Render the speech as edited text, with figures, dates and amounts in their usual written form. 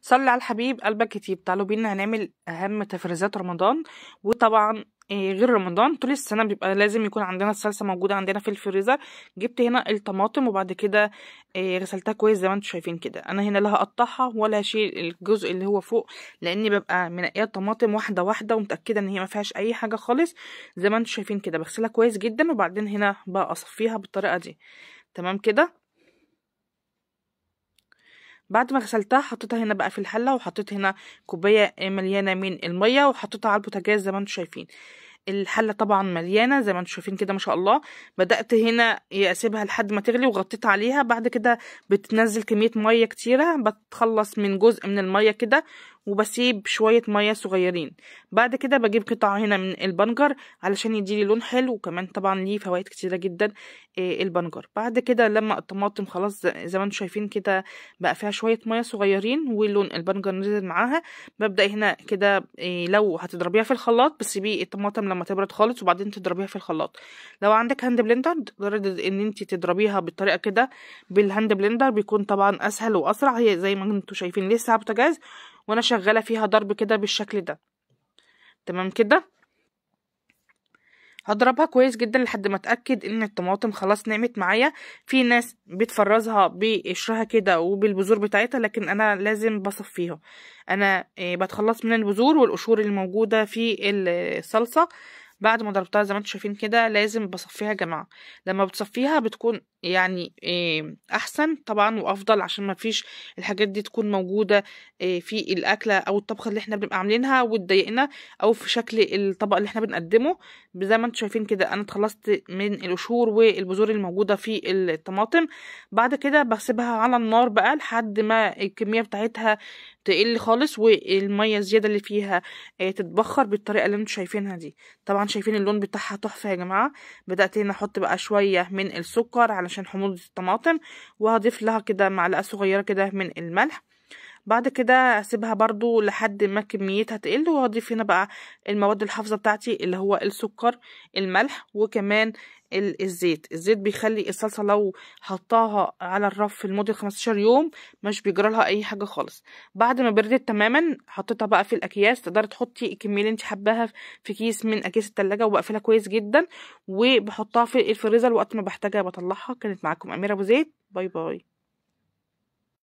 صلي على الحبيب قلبك كتير. تعالوا بينا هنعمل اهم تفريزات رمضان. وطبعا غير رمضان طول السنه بيبقى لازم يكون عندنا الصلصه موجوده عندنا في الفريزر. جبت هنا الطماطم وبعد كده غسلتها كويس زي ما انتم شايفين كده. انا هنا لا هقطعها ولا هشيل الجزء اللي هو فوق، لاني ببقى منقيه الطماطم واحده واحده ومتاكده ان هي ما فيهاش اي حاجه خالص. زي ما انتم شايفين كده بغسلها كويس جدا، وبعدين هنا بقى اصفيها بالطريقه دي. تمام كده. بعد ما غسلتها حطيتها هنا بقى في الحله، وحطيت هنا كوبايه مليانه من الميه وحطيتها على البوتاجاز زي ما انتم شايفين. الحله طبعا مليانه زي ما انتم شايفين كده ما شاء الله. بدات هنا اسيبها لحد ما تغلي وغطيت عليها. بعد كده بتنزل كميه ميه كتيره، بتخلص من جزء من الميه كده وبسيب شويه ميه صغيرين. بعد كده بجيب قطعه هنا من البنجر علشان يديلي لون حلو، وكمان طبعا ليه فوائد كتيره جدا البنجر. بعد كده لما الطماطم خلاص زي ما انتم شايفين كده بقى فيها شويه ميه صغيرين ولون البنجر نزل معاها، ببدا هنا كده لو هتضربيها في الخلاط بتسيبي الطماطم لما تبرد خالص وبعدين تضربيها في الخلاط. لو عندك هاند بلندر تقدري ان انت تضربيها بالطريقه كده بالهاند بلندر، بيكون طبعا اسهل واسرع. هي زي ما انتم شايفين لسه على البوتاجاز وانا شغاله فيها ضرب كده بالشكل ده. تمام كده. هضربها كويس جدا لحد ما اتاكد ان الطماطم خلاص نعمت معايا. في ناس بتفرزها بقشرها كده وبالبذور بتاعتها، لكن انا لازم بصفيها. انا بتخلص من البذور والقشور اللي موجوده في الصلصه. بعد ما ضربتها زي ما انتم شايفين كده لازم بصفيها يا جماعه. لما بتصفيها بتكون يعني احسن طبعا وافضل، عشان ما فيش الحاجات دي تكون موجوده في الاكله او الطبخه اللي احنا بنبقى عاملينها وتضايقنا، او في شكل الطبق اللي احنا بنقدمه. زي ما انتم شايفين كده انا اتخلصت من القشور والبذور الموجوده في الطماطم. بعد كده بسيبها على النار بقى لحد ما الكميه بتاعتها تقل خالص والميه الزياده اللي فيها تتبخر بالطريقه اللي انتم شايفينها دي. طبعا شايفين اللون بتاعها تحفه يا جماعه. بدات هنا احط بقى شويه من السكر علشان حموضه الطماطم، وهضيف لها كده معلقه صغيره كده من الملح. بعد كده اسيبها برضو لحد ما كميتها تقل، وهضيف هنا بقى المواد الحافظة بتاعتي اللي هو السكر، الملح، وكمان الزيت بيخلي الصلصة لو حطاها على الرف لمدة 15 يوم مش بيجرى لها اي حاجة خالص. بعد ما بردت تماما حطيتها بقى في الاكياس. تقدري تحطي الكمية اللي انت حباها في كيس من اكياس التلاجة، وبقفلها كويس جدا وبحطها في الفريزر وقت ما بحتاجها بطلعها. كانت معاكم أميرة أبو زيد. باي باي.